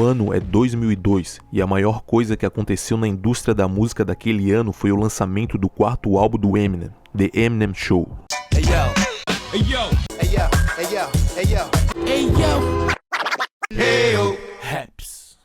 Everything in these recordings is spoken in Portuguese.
ano é 2002 e a maior coisa que aconteceu na indústria da música daquele ano foi o lançamento do quarto álbum do Eminem, The Eminem Show. Hey yo, hey yo, hey yo, hey yo, hey yo, hey yo, hey yo, Raps.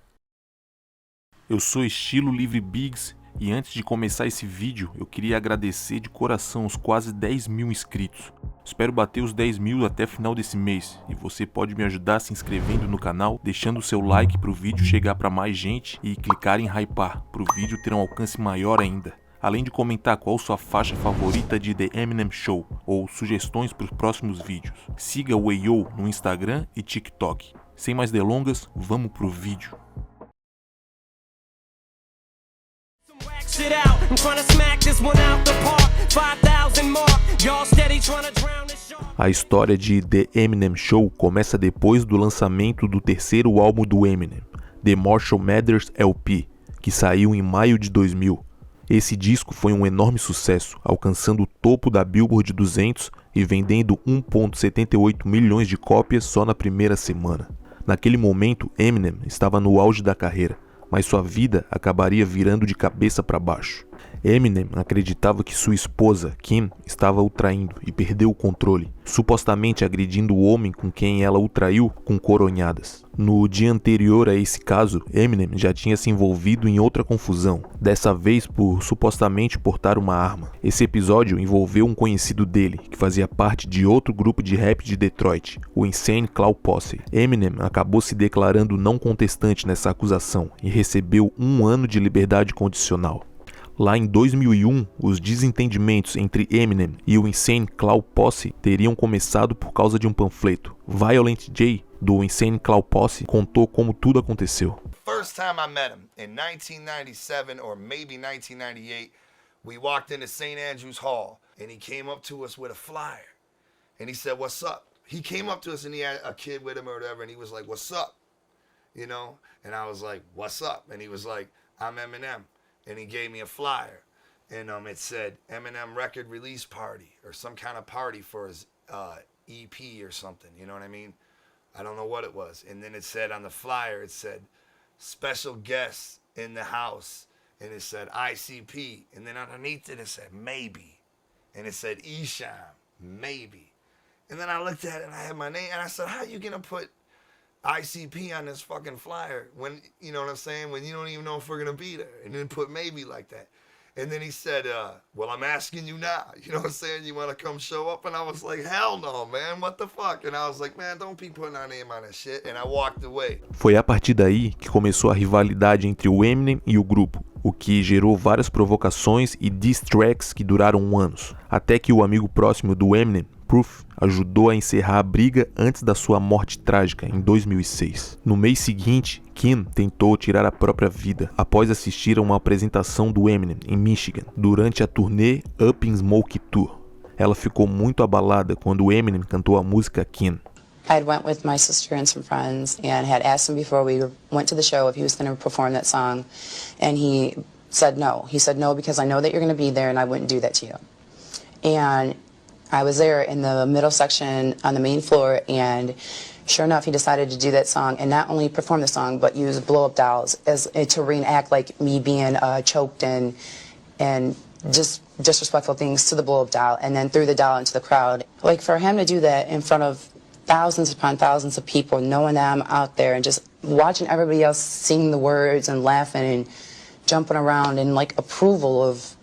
Eu sou Estilo Livre Biggs e antes de começar esse vídeo eu queria agradecer de coração os quase 10 mil inscritos. Espero bater os 10 mil até final desse mês e você pode me ajudar se inscrevendo no canal, deixando o seu like para o vídeo chegar para mais gente e clicar em hypar para o vídeo ter um alcance maior ainda. Além de comentar qual sua faixa favorita de The Eminem Show ou sugestões para os próximos vídeos. Siga o Ayo no Instagram e TikTok. Sem mais delongas, vamos pro vídeo. A história de The Eminem Show começa depois do lançamento do terceiro álbum do Eminem, The Marshall Mathers LP, que saiu em maio de 2000. Esse disco foi um enorme sucesso, alcançando o topo da Billboard 200 e vendendo 1,78 milhões de cópias só na primeira semana. Naquele momento, Eminem estava no auge da carreira, mas sua vida acabaria virando de cabeça para baixo. Eminem acreditava que sua esposa, Kim, estava o traindo e perdeu o controle, supostamente agredindo o homem com quem ela o traiu com coronhadas. No dia anterior a esse caso, Eminem já tinha se envolvido em outra confusão, dessa vez por supostamente portar uma arma. Esse episódio envolveu um conhecido dele, que fazia parte de outro grupo de rap de Detroit, o Insane Clown Posse. Eminem acabou se declarando não contestante nessa acusação e recebeu 1 ano de liberdade condicional. Lá em 2001, os desentendimentos entre Eminem e o Insane Clown Posse teriam começado por causa de um panfleto. Violent J, do Insane Clown Posse, contou como tudo aconteceu. First time I met him in 1997 or maybe 1998, we walked into St. Andrews Hall and he came up to us with a flyer and he said, "What's up?" He came up to us and he had a kid with him or whatever and he was like, "What's up?" You know? And I was like, "What's up?" And he was like, "I'm Eminem." And he gave me a flyer, and it said Eminem record release party or some kind of party for his EP or something. You know what I mean? I don't know what it was. And then it said on the flyer, it said special guests in the house, and it said ICP, and then underneath it said maybe, and it said Esham, maybe. And then I looked at it and I had my name, and I said, "How you gonna put ICP on this fucking flyer when, you know what I'm saying, when you don't even know if we're gonna be there?" And then put maybe like that. And then he said, "Well, I'm asking you now, you know what I'm saying, you want to come show up?" And I was like, "Hell no, man, what the fuck?" And I was like, "Man, don't be putting our name on that shit." And I walked away. Foi a partir daí que começou a rivalidade entre o Eminem e o grupo, o que gerou várias provocações e diss tracks que duraram anos, até que o amigo próximo do Eminem, Proof, ajudou a encerrar a briga antes da sua morte trágica em 2006. No mês seguinte, Kim tentou tirar a própria vida após assistir a uma apresentação do Eminem em Michigan durante a turnê Up in Smoke Tour. Ela ficou muito abalada quando Eminem cantou a música Kim. I went with my sister and some friends and had asked him before we went to the show if he was going to perform that song, and he said no. He said no because I know that you're going to be there and I wouldn't do that to you. And I was there in the middle section on the main floor, and sure enough, he decided to do that song and not only perform the song, but use blow-up dolls to reenact like me being choked and just disrespectful things to the blow-up doll, and then threw the doll into the crowd. Like, for him to do that in front of thousands upon thousands of people, knowing that I'm out there and just watching everybody else sing the words and laughing and jumping around and like approval of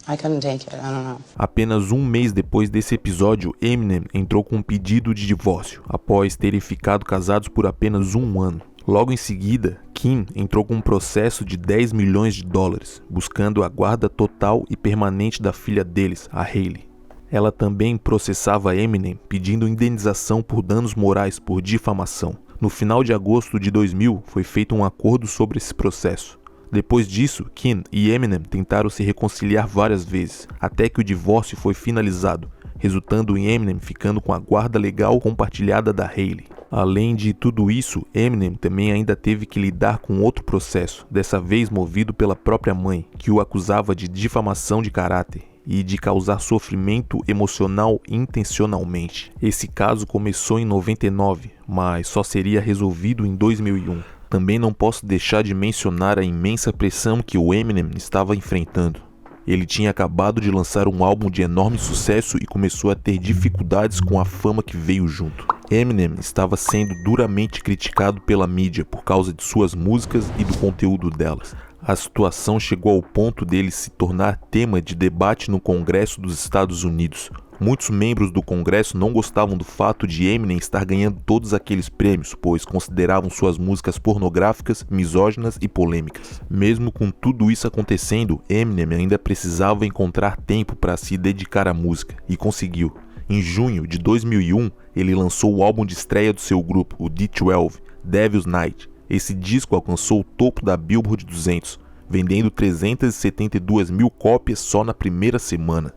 I couldn't take it. I don't know. Apenas um mês depois desse episódio, Eminem entrou com um pedido de divórcio, após terem ficado casados por apenas 1 ano. Logo em seguida, Kim entrou com um processo de 10 milhões de dólares, buscando a guarda total e permanente da filha deles, a Hailey. Ela também processava Eminem, pedindo indenização por danos morais por difamação. No final de agosto de 2000, foi feito um acordo sobre esse processo. Depois disso, Kim e Eminem tentaram se reconciliar várias vezes, até que o divórcio foi finalizado, resultando em Eminem ficando com a guarda legal compartilhada da Hailey. Além de tudo isso, Eminem também ainda teve que lidar com outro processo, dessa vez movido pela própria mãe, que o acusava de difamação de caráter e de causar sofrimento emocional intencionalmente. Esse caso começou em 99, mas só seria resolvido em 2001. também não posso deixar de mencionar a imensa pressão que o Eminem estava enfrentando. Ele tinha acabado de lançar um álbum de enorme sucesso e começou a ter dificuldades com a fama que veio junto. Eminem estava sendo duramente criticado pela mídia por causa de suas músicas e do conteúdo delas. A situação chegou ao ponto dele se tornar tema de debate no Congresso dos Estados Unidos. Muitos membros do Congresso não gostavam do fato de Eminem estar ganhando todos aqueles prêmios, pois consideravam suas músicas pornográficas, misóginas e polêmicas. Mesmo com tudo isso acontecendo, Eminem ainda precisava encontrar tempo para se dedicar à música, e conseguiu. Em junho de 2001, ele lançou o álbum de estreia do seu grupo, o D12, Devil's Night. Esse disco alcançou o topo da Billboard 200, vendendo 372 mil cópias só na primeira semana.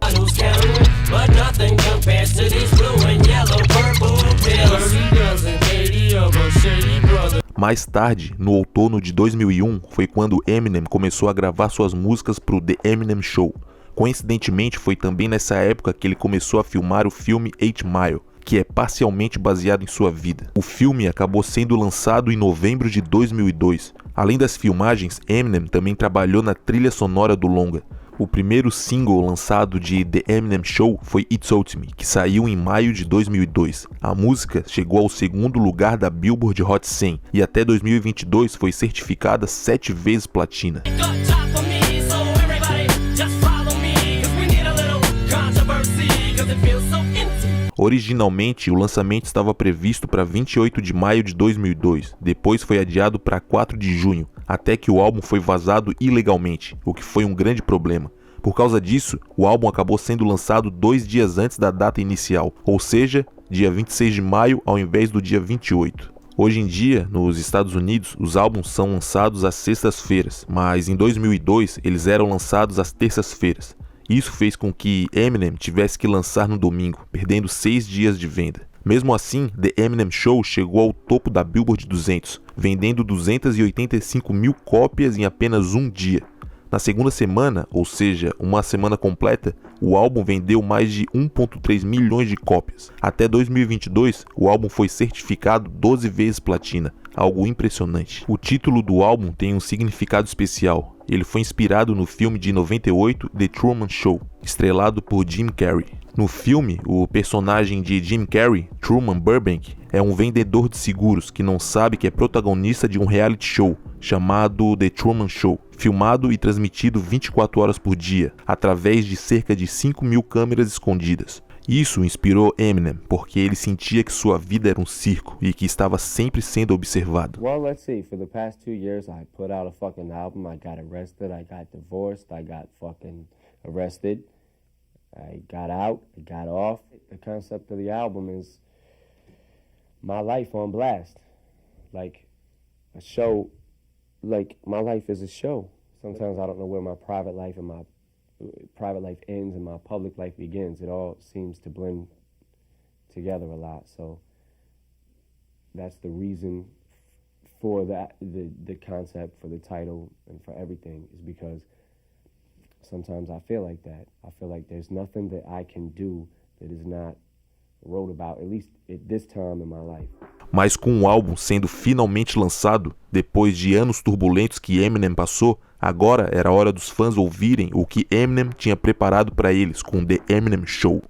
Mais tarde, no outono de 2001, foi quando Eminem começou a gravar suas músicas para o The Eminem Show. Coincidentemente, foi também nessa época que ele começou a filmar o filme 8 Mile, que é parcialmente baseado em sua vida. O filme acabou sendo lançado em novembro de 2002. Além das filmagens, Eminem também trabalhou na trilha sonora do longa. O primeiro single lançado de The Eminem Show foi It's Ultimate, que saiu em maio de 2002. A música chegou ao segundo lugar da Billboard Hot 100 e até 2022 foi certificada 7 vezes platina. Originalmente, o lançamento estava previsto para 28 de maio de 2002, depois foi adiado para 4 de junho, até que o álbum foi vazado ilegalmente, o que foi um grande problema. Por causa disso, o álbum acabou sendo lançado 2 dias antes da data inicial, ou seja, dia 26 de maio ao invés do dia 28. Hoje em dia, nos Estados Unidos, os álbuns são lançados às sextas-feiras, mas em 2002 eles eram lançados às terças-feiras. Isso fez com que Eminem tivesse que lançar no domingo, perdendo 6 dias de venda. Mesmo assim, The Eminem Show chegou ao topo da Billboard 200, vendendo 285 mil cópias em apenas um dia. Na segunda semana, ou seja, uma semana completa, o álbum vendeu mais de 1,3 milhões de cópias. Até 2022, o álbum foi certificado 12 vezes platina, algo impressionante. O título do álbum tem um significado especial. Ele foi inspirado no filme de 98, The Truman Show, estrelado por Jim Carrey. No filme, o personagem de Jim Carrey, Truman Burbank, é um vendedor de seguros que não sabe que é protagonista de um reality show chamado The Truman Show, filmado e transmitido 24 horas por dia, através de cerca de 5 mil câmeras escondidas. Isso inspirou Eminem, porque ele sentia que sua vida era um circo e que estava sempre sendo observado. Well, let's see. For the past 2 years, I put out a fucking album. I got arrested. I got divorced. I got fucking arrested. I got out. I got off. The concept of the album is my life on blast. Like a show. Like my life is a show. Sometimes I don't know where my private life and my private life ends and my public life begins. It all seems to blend together a lot. So that's the reason for that, the concept, for the title, and for everything, is because sometimes I feel like that. I feel like there's nothing that I can do that is not wrote about, at least at this time in my life. Mas com o álbum sendo finalmente lançado, depois de anos turbulentos que Eminem passou, agora era hora dos fãs ouvirem o que Eminem tinha preparado para eles com The Eminem Show.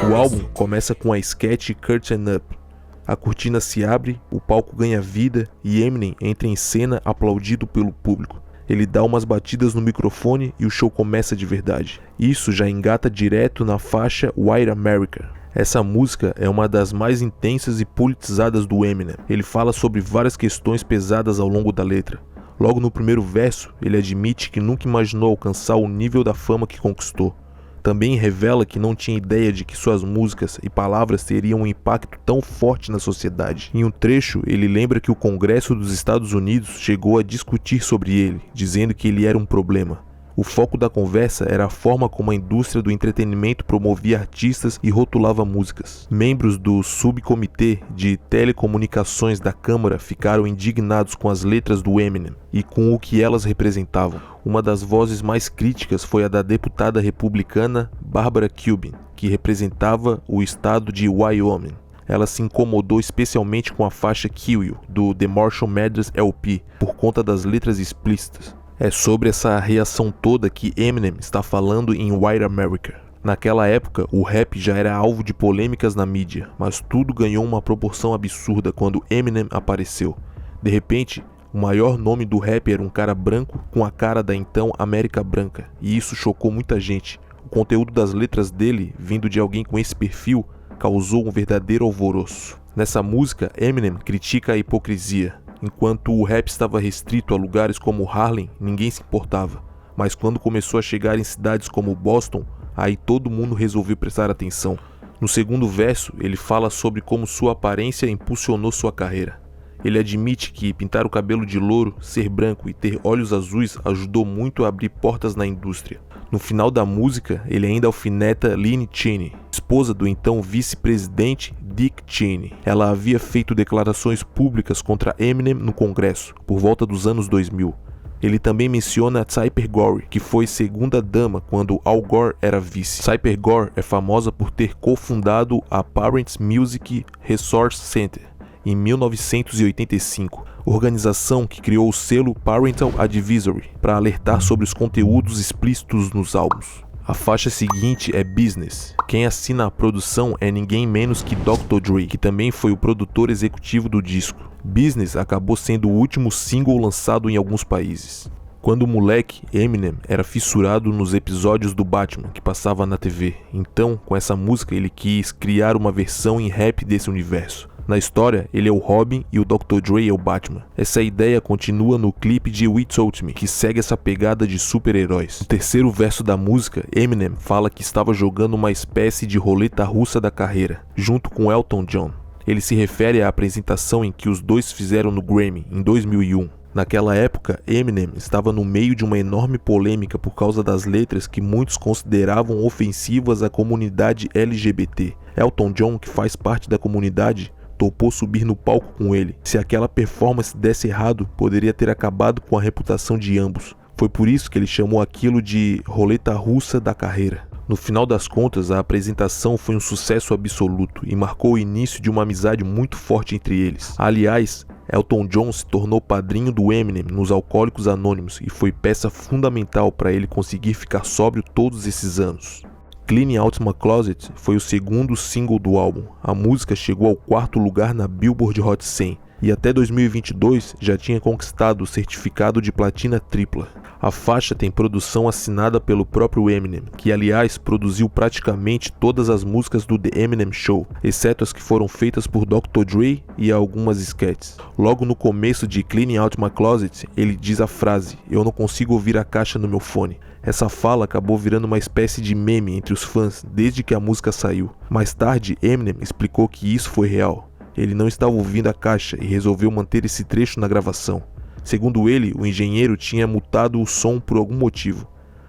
O álbum começa com a sketch Curtain Up. A cortina se abre, o palco ganha vida e Eminem entra em cena aplaudido pelo público. Ele dá umas batidas no microfone e o show começa de verdade. Isso já engata direto na faixa White America. Essa música é uma das mais intensas e politizadas do Eminem. Ele fala sobre várias questões pesadas ao longo da letra. Logo no primeiro verso, ele admite que nunca imaginou alcançar o nível da fama que conquistou. Também revela que não tinha ideia de que suas músicas e palavras teriam um impacto tão forte na sociedade. Em um trecho, ele lembra que o Congresso dos Estados Unidos chegou a discutir sobre ele, dizendo que ele era um problema. O foco da conversa era a forma como a indústria do entretenimento promovia artistas e rotulava músicas. Membros do subcomitê de telecomunicações da Câmara ficaram indignados com as letras do Eminem e com o que elas representavam. Uma das vozes mais críticas foi a da deputada republicana Barbara Cuban, que representava o estado de Wyoming. Ela se incomodou especialmente com a faixa Kill You, do The Marshall Mathers LP, por conta das letras explícitas. É sobre essa reação toda que Eminem está falando em White America. Naquela época, o rap já era alvo de polêmicas na mídia, mas tudo ganhou uma proporção absurda quando Eminem apareceu. De repente, o maior nome do rap era um cara branco com a cara da então América Branca, e isso chocou muita gente. O conteúdo das letras dele, vindo de alguém com esse perfil, causou um verdadeiro alvoroço. Nessa música, Eminem critica a hipocrisia. Enquanto o rap estava restrito a lugares como Harlem, ninguém se importava. Mas quando começou a chegar em cidades como Boston, aí todo mundo resolveu prestar atenção. No segundo verso, ele fala sobre como sua aparência impulsionou sua carreira. Ele admite que pintar o cabelo de louro, ser branco e ter olhos azuis ajudou muito a abrir portas na indústria. No final da música, ele ainda alfineta Lynne Cheney, esposa do então vice-presidente Dick Cheney. Ela havia feito declarações públicas contra Eminem no Congresso, por volta dos anos 2000. Ele também menciona Tipper Gore, que foi segunda-dama quando Al Gore era vice. Tipper Gore é famosa por ter cofundado a Parents Music Resource Center em 1985, organização que criou o selo Parental Advisory para alertar sobre os conteúdos explícitos nos álbuns. A faixa seguinte é Business. Quem assina a produção é ninguém menos que Dr. Dre, que também foi o produtor executivo do disco. Business acabou sendo o último single lançado em alguns países. Quando moleque, Eminem era fissurado nos episódios do Batman que passava na TV. Então, com essa música, ele quis criar uma versão em rap desse universo. Na história, ele é o Robin e o Dr. Dre é o Batman. Essa ideia continua no clipe de We Told Me, que segue essa pegada de super-heróis. No terceiro verso da música, Eminem fala que estava jogando uma espécie de roleta russa da carreira, junto com Elton John. Ele se refere à apresentação em que os dois fizeram no Grammy, em 2001. Naquela época, Eminem estava no meio de uma enorme polêmica por causa das letras que muitos consideravam ofensivas à comunidade LGBT. Elton John, que faz parte da comunidade, topou subir no palco com ele. Se aquela performance desse errado, poderia ter acabado com a reputação de ambos. Foi por isso que ele chamou aquilo de roleta russa da carreira. No final das contas, a apresentação foi um sucesso absoluto e marcou o início de uma amizade muito forte entre eles. Aliás, Elton John se tornou padrinho do Eminem nos Alcoólicos Anônimos e foi peça fundamental para ele conseguir ficar sóbrio todos esses anos. Clean Out My Closet foi o segundo single do álbum. A música chegou ao 4º lugar na Billboard Hot 100 e até 2022 já tinha conquistado o certificado de platina tripla. A faixa tem produção assinada pelo próprio Eminem, que aliás produziu praticamente todas as músicas do The Eminem Show, exceto as que foram feitas por Dr. Dre e algumas sketches. Logo no começo de Clean Out My Closet, ele diz a frase: "Eu não consigo ouvir a caixa no meu fone". Essa fala acabou virando uma espécie de meme entre os fãs desde que a música saiu. Mais tarde, Eminem explicou que isso foi real. Ele não estava ouvindo a caixa e resolveu manter esse trecho na gravação. Segundo ele, o engenheiro tinha mutado o som por algum motivo.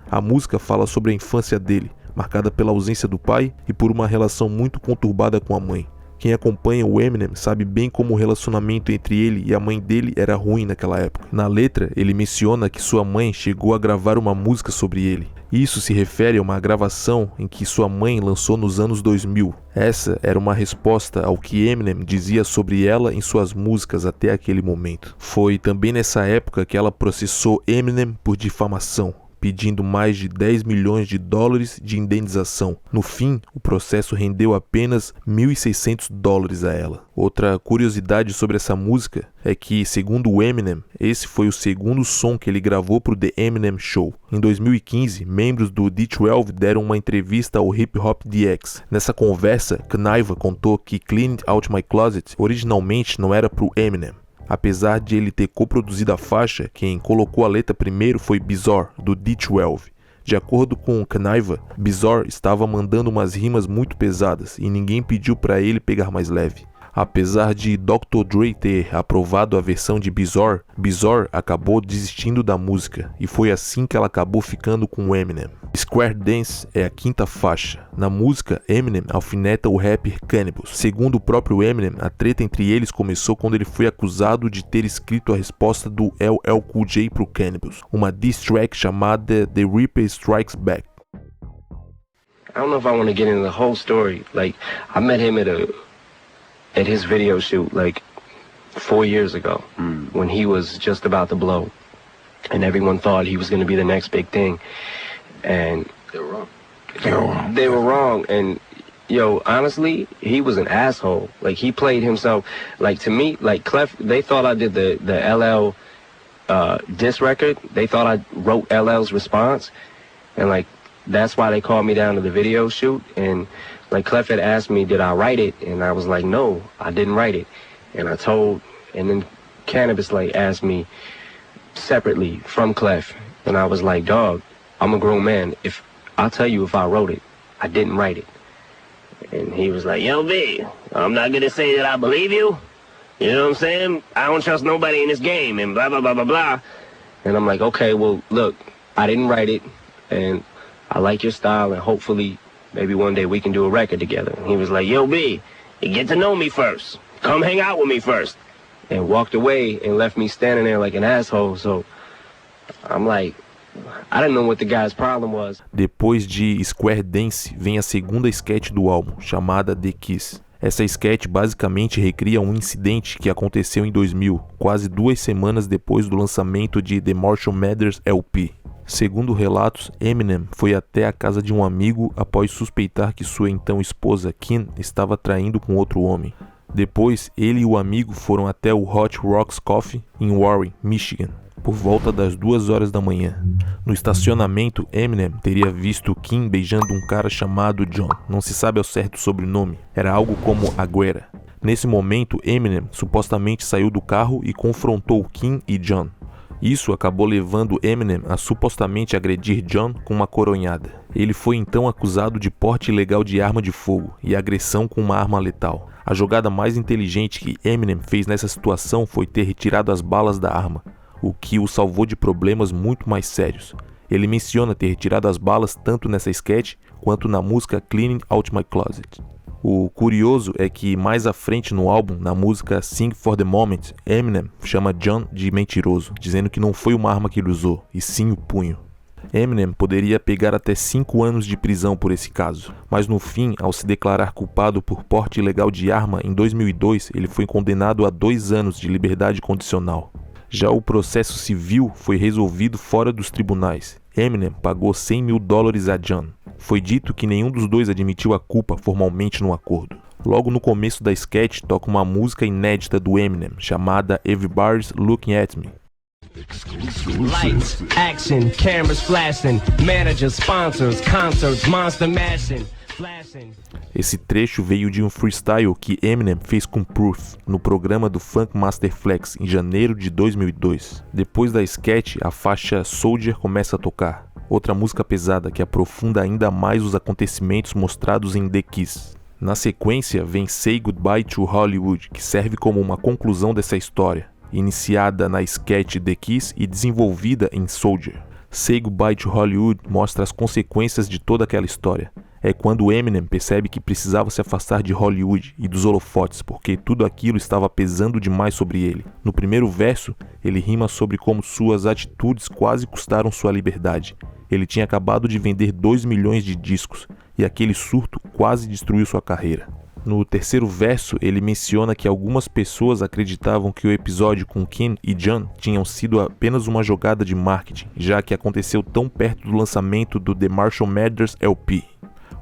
A música fala sobre a infância dele, marcada pela ausência do pai e por uma relação muito conturbada com a mãe. Quem acompanha o Eminem sabe bem como o relacionamento entre ele e a mãe dele era ruim naquela época. Na letra, ele menciona que sua mãe chegou a gravar uma música sobre ele. Isso se refere a uma gravação em que sua mãe lançou nos anos 2000. Essa era uma resposta ao que Eminem dizia sobre ela em suas músicas até aquele momento. Foi também nessa época que ela processou Eminem por difamação, pedindo mais de 10 milhões de dólares de indenização. No fim, o processo rendeu apenas $1.600 a ela. Outra curiosidade sobre essa música é que, segundo o Eminem, esse foi o segundo som que ele gravou para o The Eminem Show. Em 2015, membros do D12 deram uma entrevista ao Hip Hop DX. Nessa conversa, Kniva contou que Clean Out My Closet originalmente não era para o Eminem. Apesar de ele ter coproduzido a faixa, quem colocou a letra primeiro foi Bizarre, do D12. De acordo com Kniva, Bizarre estava mandando umas rimas muito pesadas e ninguém pediu para ele pegar mais leve. Apesar de Dr. Dre ter aprovado a versão de Bizarre, Bizarre acabou desistindo da música e foi assim que ela acabou ficando com Eminem. Square Dance é a quinta faixa. Na música, Eminem alfineta o rapper Cannibals. Segundo o próprio Eminem, a treta entre eles começou quando ele foi acusado de ter escrito a resposta do LL Cool J pro Cannibals, uma diss track chamada The Reaper Strikes Back. I don't know if I want to get into the whole story. Like, I met him at his video shoot like 4 years ago when he was just about to blow and everyone thought he was going to be the next big thing, and they were wrong. And yo, honestly, he was an asshole. Like, he played himself. Like, to me, like Clef, they thought I did the LL diss record. They thought I wrote LL's response, and like that's why they called me down to the video shoot. And like Clef had asked me, did I write it? And I was like, no, I didn't write it. And and then Cannabis like asked me separately from Clef, and I was like, dog, I'm a grown man. I'll tell you if I wrote it, I didn't write it. And he was like, yo, B, I'm not gonna say that I believe you. You know what I'm saying? I don't trust nobody in this game, and blah, blah, blah, blah, blah. And I'm like, okay, well, look, I didn't write it, and I like your style, and hopefully maybe one day we can do a record together. And he was like, yo, B, you get to know me first. Come hang out with me first. And walked away and left me standing there like an asshole. So I'm like, I didn't know what the guy's problem was. Depois de Square Dance, vem a segunda sketch do álbum, chamada The Kiss. Essa sketch basicamente recria um incidente que aconteceu em 2000, quase 2 semanas depois do lançamento de The Marshall Mathers LP. Segundo relatos, Eminem foi até a casa de um amigo após suspeitar que sua então esposa, Kim, estava traindo com outro homem. Depois, ele e o amigo foram até o Hot Rocks Coffee em Warren, Michigan, por volta das 2 horas da manhã. No estacionamento, Eminem teria visto Kim beijando um cara chamado John. Não se sabe ao certo o sobrenome. Era algo como Aguera. Nesse momento, Eminem supostamente saiu do carro e confrontou Kim e John. Isso acabou levando Eminem a supostamente agredir John com uma coronhada. Ele foi então acusado de porte ilegal de arma de fogo e agressão com uma arma letal. A jogada mais inteligente que Eminem fez nessa situação foi ter retirado as balas da arma, o que o salvou de problemas muito mais sérios. Ele menciona ter retirado as balas tanto nessa sketch quanto na música Cleaning Out My Closet. O curioso é que mais à frente no álbum, na música Sing for the Moment, Eminem chama John de mentiroso, dizendo que não foi uma arma que ele usou, e sim o punho. Eminem poderia pegar até 5 anos de prisão por esse caso, mas no fim, ao se declarar culpado por porte ilegal de arma em 2002, ele foi condenado a 2 anos de liberdade condicional. Já o processo civil foi resolvido fora dos tribunais. Eminem pagou $100 mil a John. Foi dito que nenhum dos dois admitiu a culpa formalmente no acordo. Logo no começo da sketch toca uma música inédita do Eminem, chamada Everybody's Looking at Me. Lights, action, cameras flashing, managers, sponsors, concerts, monster mashing, flashing. Esse trecho veio de um freestyle que Eminem fez com Proof no programa do Funk Master Flex em janeiro de 2002. Depois da sketch, a faixa Soldier começa a tocar, outra música pesada que aprofunda ainda mais os acontecimentos mostrados em The Kiss. Na sequência, vem Say Goodbye to Hollywood, que serve como uma conclusão dessa história, iniciada na sketch The Kiss e desenvolvida em Soldier. Say Goodbye to Hollywood mostra as consequências de toda aquela história. É quando Eminem percebe que precisava se afastar de Hollywood e dos holofotes, porque tudo aquilo estava pesando demais sobre ele. No primeiro verso, ele rima sobre como suas atitudes quase custaram sua liberdade. Ele tinha acabado de vender 2 milhões de discos, e aquele surto quase destruiu sua carreira. No terceiro verso, ele menciona que algumas pessoas acreditavam que o episódio com Kim e John tinham sido apenas uma jogada de marketing, já que aconteceu tão perto do lançamento do The Marshall Mathers LP.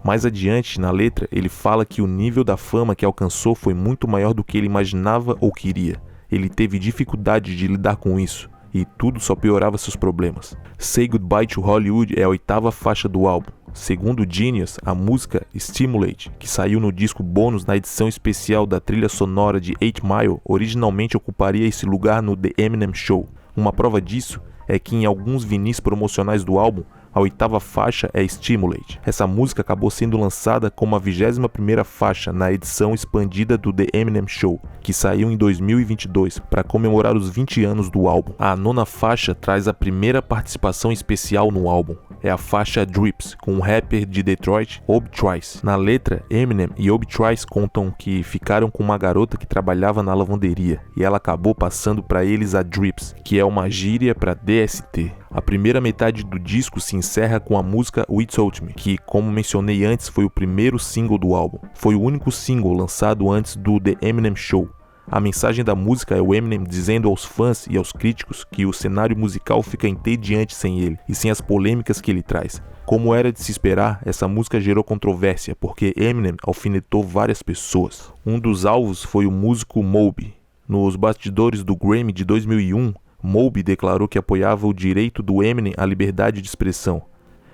Mais adiante, na letra, ele fala que o nível da fama que alcançou foi muito maior do que ele imaginava ou queria. Ele teve dificuldade de lidar com isso, e tudo só piorava seus problemas. Say Goodbye to Hollywood é a 8ª faixa do álbum. Segundo Genius, a música Stimulate, que saiu no disco bônus na edição especial da trilha sonora de 8 Mile, originalmente ocuparia esse lugar no The Eminem Show. Uma prova disso é que em alguns vinis promocionais do álbum, A 8ª faixa é Stimulate. Essa música acabou sendo lançada como a 21ª faixa na edição expandida do The Eminem Show, que saiu em 2022 para comemorar os 20 anos do álbum. A 9ª faixa traz a primeira participação especial no álbum. É a faixa Drips, com o rapper de Detroit, Obi Trice. Na letra, Eminem e Obi Trice contam que ficaram com uma garota que trabalhava na lavanderia e ela acabou passando para eles a Drips, que é uma gíria para DST. A primeira metade do disco se encerra com a música We Told Me, que, como mencionei antes, foi o primeiro single do álbum. Foi o único single lançado antes do The Eminem Show. A mensagem da música é o Eminem dizendo aos fãs e aos críticos que o cenário musical fica entediante sem ele e sem as polêmicas que ele traz. Como era de se esperar, essa música gerou controvérsia porque Eminem alfinetou várias pessoas. Um dos alvos foi o músico Moby. Nos bastidores do Grammy de 2001, Moby declarou que apoiava o direito do Eminem à liberdade de expressão.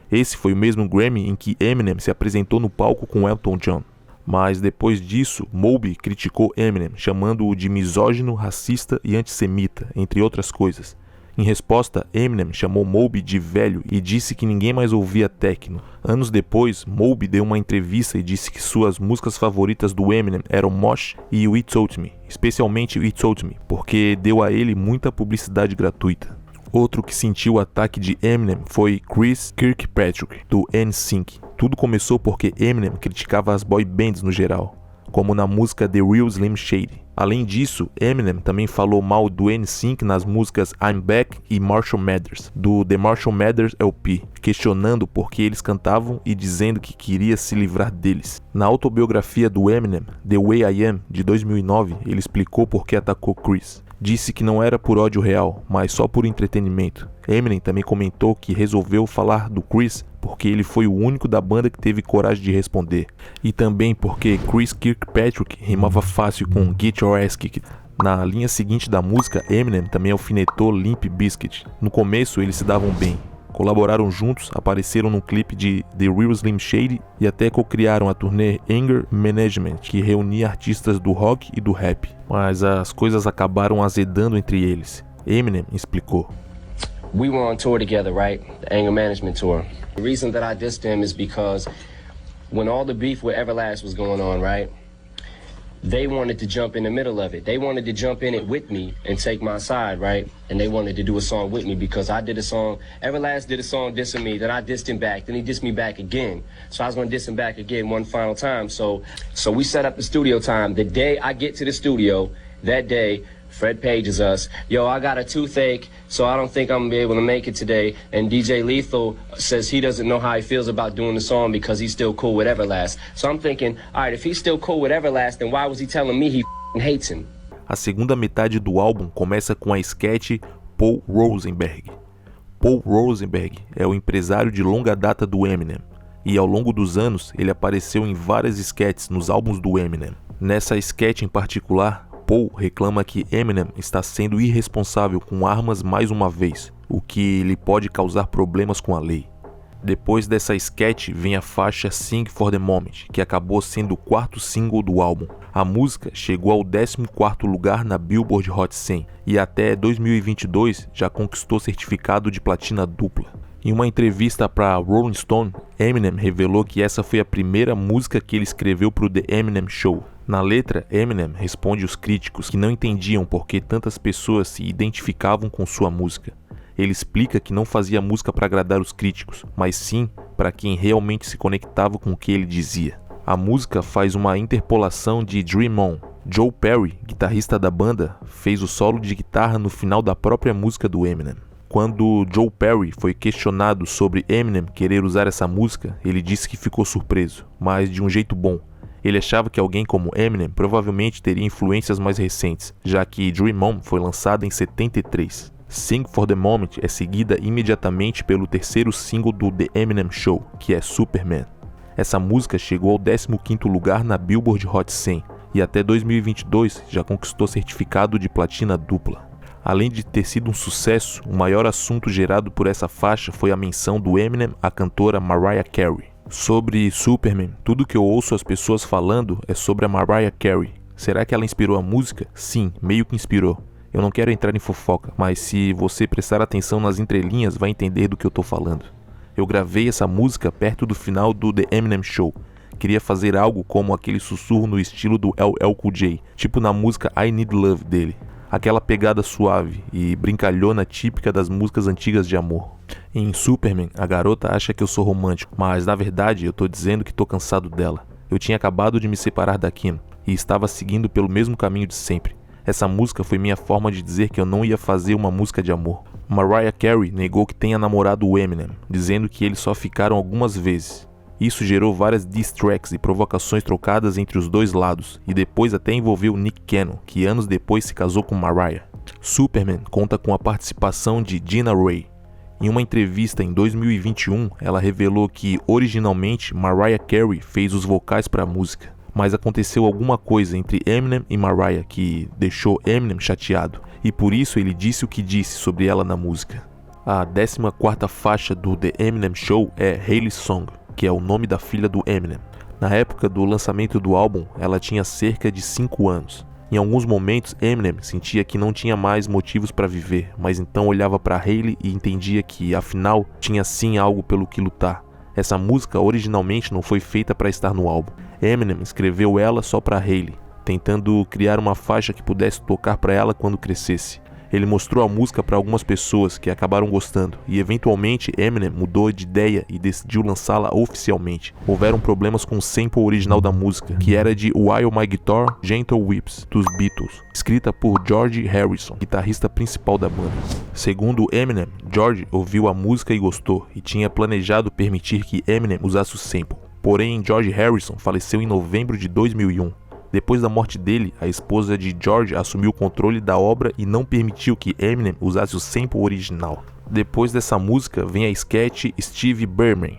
Esse foi o mesmo Grammy em que Eminem se apresentou no palco com Elton John. Mas depois disso, Moby criticou Eminem, chamando-o de misógino, racista e antissemita, entre outras coisas. Em resposta, Eminem chamou Moby de velho e disse que ninguém mais ouvia techno. Anos depois, Moby deu uma entrevista e disse que suas músicas favoritas do Eminem eram Mosh e We Told Me, especialmente We Told Me, porque deu a ele muita publicidade gratuita. Outro que sentiu o ataque de Eminem foi Chris Kirkpatrick, do NSYNC. Tudo começou porque Eminem criticava as boy bands no geral, como na música The Real Slim Shady. Além disso, Eminem também falou mal do NSYNC nas músicas I'm Back e Marshall Mathers, do The Marshall Mathers LP, questionando por que eles cantavam e dizendo que queria se livrar deles. Na autobiografia do Eminem, The Way I Am, de 2009, ele explicou por que atacou Chris. Disse que não era por ódio real, mas só por entretenimento. Eminem também comentou que resolveu falar do Chris porque ele foi o único da banda que teve coragem de responder. E também porque Chris Kirkpatrick rimava fácil com Get Your Ass Kicked. Na linha seguinte da música, Eminem também alfinetou Limp Bizkit. No começo eles se davam bem. Colaboraram juntos, apareceram no clipe de The Real Slim Shady e até co-criaram a turnê Anger Management, que reunia artistas do rock e do rap. Mas as coisas acabaram azedando entre eles. Eminem explicou. We were on tour together, right? The Anger Management tour. The reason that I dissed him is because when all the beef with Everlast was going on, right? They wanted to jump in the middle of it. They wanted to jump in it with me and take my side, right? And they wanted to do a song with me because I did a song. Everlast did a song dissing me, then I dissed him back, then he dissed me back again. So I was gonna diss him back again one final time. So we set up the studio time. The day I get to the studio, that day, Fred pages us, yo, I got a toothache, so I don't think I'm gonna be able to make it today. And DJ Lethal says he doesn't know how he feels about doing the song because he's still cool with Everlast. So I'm thinking, alright, if he's still cool with Everlast, then why was he telling me he hates him? A segunda metade do álbum começa com a sketch Paul Rosenberg. Paul Rosenberg é o empresário de longa data do Eminem, e ao longo dos anos ele apareceu em várias sketches nos álbuns do Eminem. Nessa sketch em particular, Paul reclama que Eminem está sendo irresponsável com armas mais uma vez, o que lhe pode causar problemas com a lei. Depois dessa sketch vem a faixa Sing for the Moment, que acabou sendo o 4º single do álbum. A música chegou ao 14º lugar na Billboard Hot 100 e até 2022 já conquistou certificado de platina dupla. Em uma entrevista para Rolling Stone, Eminem revelou que essa foi a primeira música que ele escreveu para o The Eminem Show. Na letra, Eminem responde os críticos que não entendiam por que tantas pessoas se identificavam com sua música. Ele explica que não fazia música para agradar os críticos, mas sim para quem realmente se conectava com o que ele dizia. A música faz uma interpolação de Dream On. Joe Perry, guitarrista da banda, fez o solo de guitarra no final da própria música do Eminem. Quando Joe Perry foi questionado sobre Eminem querer usar essa música, ele disse que ficou surpreso, mas de um jeito bom. Ele achava que alguém como Eminem provavelmente teria influências mais recentes, já que Dream On foi lançada em 73. Sing for the Moment é seguida imediatamente pelo 3º single do The Eminem Show, que é Superman. Essa música chegou ao 15º lugar na Billboard Hot 100 e até 2022 já conquistou certificado de platina dupla. Além de ter sido um sucesso, o maior assunto gerado por essa faixa foi a menção do Eminem à cantora Mariah Carey. Sobre Superman, tudo que eu ouço as pessoas falando é sobre a Mariah Carey. Será que ela inspirou a música? Sim, meio que inspirou. Eu não quero entrar em fofoca, mas se você prestar atenção nas entrelinhas vai entender do que eu tô falando. Eu gravei essa música perto do final do The Eminem Show. Queria fazer algo como aquele sussurro no estilo do LL Cool J, tipo na música I Need Love dele. Aquela pegada suave e brincalhona típica das músicas antigas de amor. Em Superman, a garota acha que eu sou romântico, mas na verdade eu tô dizendo que tô cansado dela. Eu tinha acabado de me separar da Kim e estava seguindo pelo mesmo caminho de sempre. Essa música foi minha forma de dizer que eu não ia fazer uma música de amor. Mariah Carey negou que tenha namorado o Eminem, dizendo que eles só ficaram algumas vezes. Isso gerou várias diss tracks e provocações trocadas entre os dois lados, e depois até envolveu Nick Cannon, que anos depois se casou com Mariah. Superman conta com a participação de Gina Ray. Em uma entrevista em 2021, ela revelou que originalmente Mariah Carey fez os vocais para a música, mas aconteceu alguma coisa entre Eminem e Mariah que deixou Eminem chateado, e por isso ele disse o que disse sobre ela na música. A 14ª faixa do The Eminem Show é Hailey's Song, que é o nome da filha do Eminem. Na época do lançamento do álbum, ela tinha cerca de 5 anos. Em alguns momentos, Eminem sentia que não tinha mais motivos para viver, mas então olhava para Hailey e entendia que, afinal, tinha sim algo pelo que lutar. Essa música originalmente não foi feita para estar no álbum. Eminem escreveu ela só para Hailey, tentando criar uma faixa que pudesse tocar para ela quando crescesse. Ele mostrou a música para algumas pessoas que acabaram gostando e eventualmente Eminem mudou de ideia e decidiu lançá-la oficialmente. Houveram problemas com o sample original da música, que era de While My Guitar Gentle Weeps, dos Beatles, escrita por George Harrison, guitarrista principal da banda. Segundo Eminem, George ouviu a música e gostou, e tinha planejado permitir que Eminem usasse o sample. Porém, George Harrison faleceu em novembro de 2001. Depois da morte dele, a esposa de George assumiu o controle da obra e não permitiu que Eminem usasse o sample original. Depois dessa música vem a sketch Steve Berman.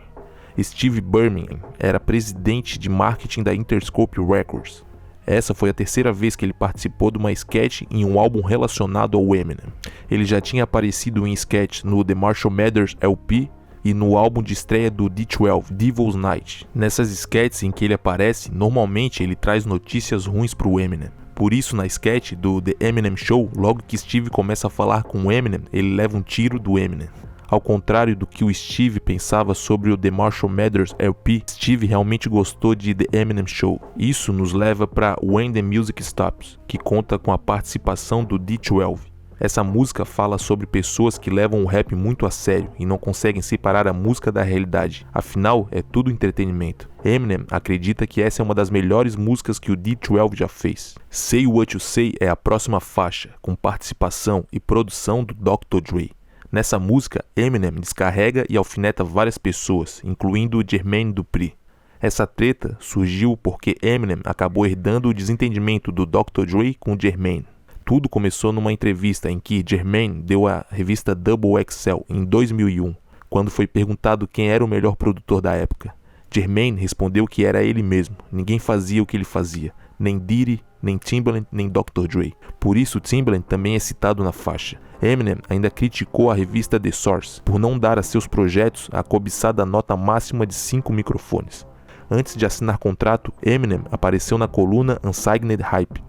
Steve Berman era presidente de marketing da Interscope Records. Essa foi a terceira vez que ele participou de uma sketch em um álbum relacionado ao Eminem. Ele já tinha aparecido em sketch no The Marshall Mathers LP e no álbum de estreia do D12, Devil's Night. Nessas sketches em que ele aparece, normalmente ele traz notícias ruins pro Eminem. Por isso, na sketch do The Eminem Show, logo que Steve começa a falar com o Eminem, ele leva um tiro do Eminem. Ao contrário do que o Steve pensava sobre o The Marshall Mathers LP, Steve realmente gostou de The Eminem Show. Isso nos leva para When the Music Stops, que conta com a participação do D12. Essa música fala sobre pessoas que levam o rap muito a sério e não conseguem separar a música da realidade. Afinal, é tudo entretenimento. Eminem acredita que essa é uma das melhores músicas que o D12 já fez. Say What You Say é a próxima faixa, com participação e produção do Dr. Dre. Nessa música, Eminem descarrega e alfineta várias pessoas, incluindo Jermaine Dupri. Essa treta surgiu porque Eminem acabou herdando o desentendimento do Dr. Dre com Jermaine. Tudo começou numa entrevista em que Jermaine deu à revista Double XL em 2001, quando foi perguntado quem era o melhor produtor da época. Jermaine respondeu que era ele mesmo, ninguém fazia o que ele fazia, nem Diddy, nem Timbaland, nem Dr. Dre. Por isso Timbaland também é citado na faixa. Eminem ainda criticou a revista The Source por não dar a seus projetos a cobiçada nota máxima de 5 microfones. Antes de assinar contrato, Eminem apareceu na coluna Unsigned Hype.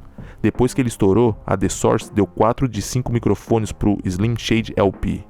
Depois que ele estourou, a The Source deu 4 de 5 microfones pro Slim Shady LP,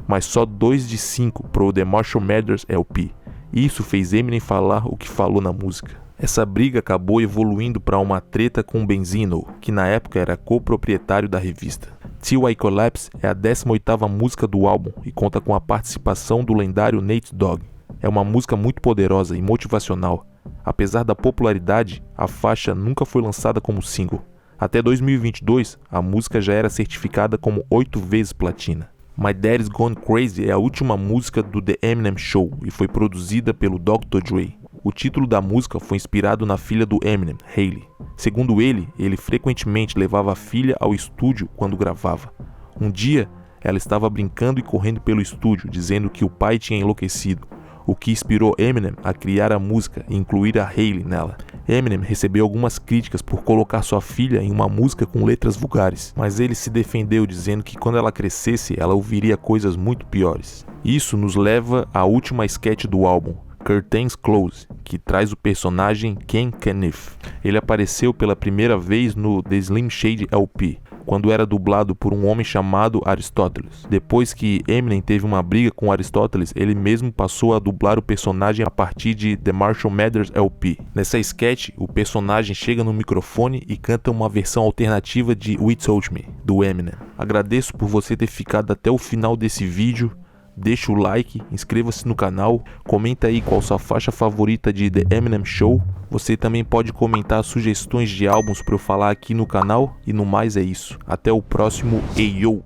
mas só 2 de 5 pro The Marshall Mathers LP. Isso fez Eminem falar o que falou na música. Essa briga acabou evoluindo para uma treta com Benzino, que na época era coproprietário da revista. Till I Collapse é a 18ª música do álbum e conta com a participação do lendário Nate Dogg. É uma música muito poderosa e motivacional. Apesar da popularidade, a faixa nunca foi lançada como single. Até 2022, a música já era certificada como 8 vezes platina. My Daddy's Gone Crazy é a última música do The Eminem Show e foi produzida pelo Dr. Dre. O título da música foi inspirado na filha do Eminem, Hailey. Segundo ele frequentemente levava a filha ao estúdio quando gravava. Um dia, ela estava brincando e correndo pelo estúdio, dizendo que o pai tinha enlouquecido, o que inspirou Eminem a criar a música e incluir a Hailey nela. Eminem recebeu algumas críticas por colocar sua filha em uma música com letras vulgares, mas ele se defendeu dizendo que quando ela crescesse, ela ouviria coisas muito piores. Isso nos leva à última sketch do álbum, Curtains Close, que traz o personagem Ken Kaniff. Ele apareceu pela primeira vez no The Slim Shady LP. quando era dublado por um homem chamado Aristóteles. Depois que Eminem teve uma briga com Aristóteles, ele mesmo passou a dublar o personagem a partir de The Marshall Mathers LP. Nessa sketch, o personagem chega no microfone e canta uma versão alternativa de We Told Me, do Eminem. Agradeço por você ter ficado até o final desse vídeo. Deixa o like, inscreva-se no canal, comenta aí qual sua faixa favorita de The Eminem Show. Você também pode comentar sugestões de álbuns para eu falar aqui no canal. E no mais é isso. Até o próximo Ayo!